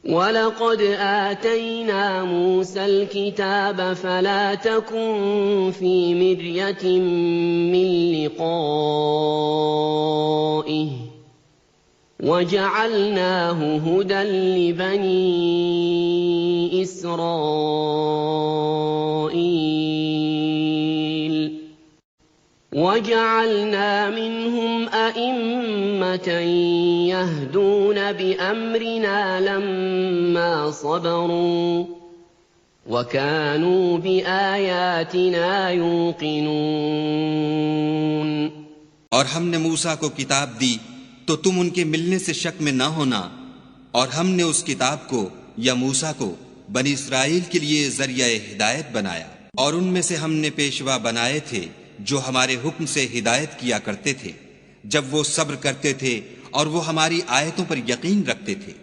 वलक़द आतैना मूसल किताब फला तकुन फी मिर्यतिन मिन लिक़ाइहि वजअलनाहु हुदन लिबनी इस्राईल वजअलना मिनहुम अइम्मतन यहदून बिअम्रिना लम्मा सबरू वकानू बिआयातिना यूक़िनून। और हमने मूसा को किताब दी तो तुम उनके मिलने से शक में न होना, और हमने उस किताब को या मूसा को बनी इस्राइल के लिए जरिया हिदायत बनाया, और उनमें से हमने पेशवा बनाए थे जो हमारे हुक्म से हिदायत किया करते थे जब वो सब्र करते थे और वो हमारी आयतों पर यकीन रखते थे।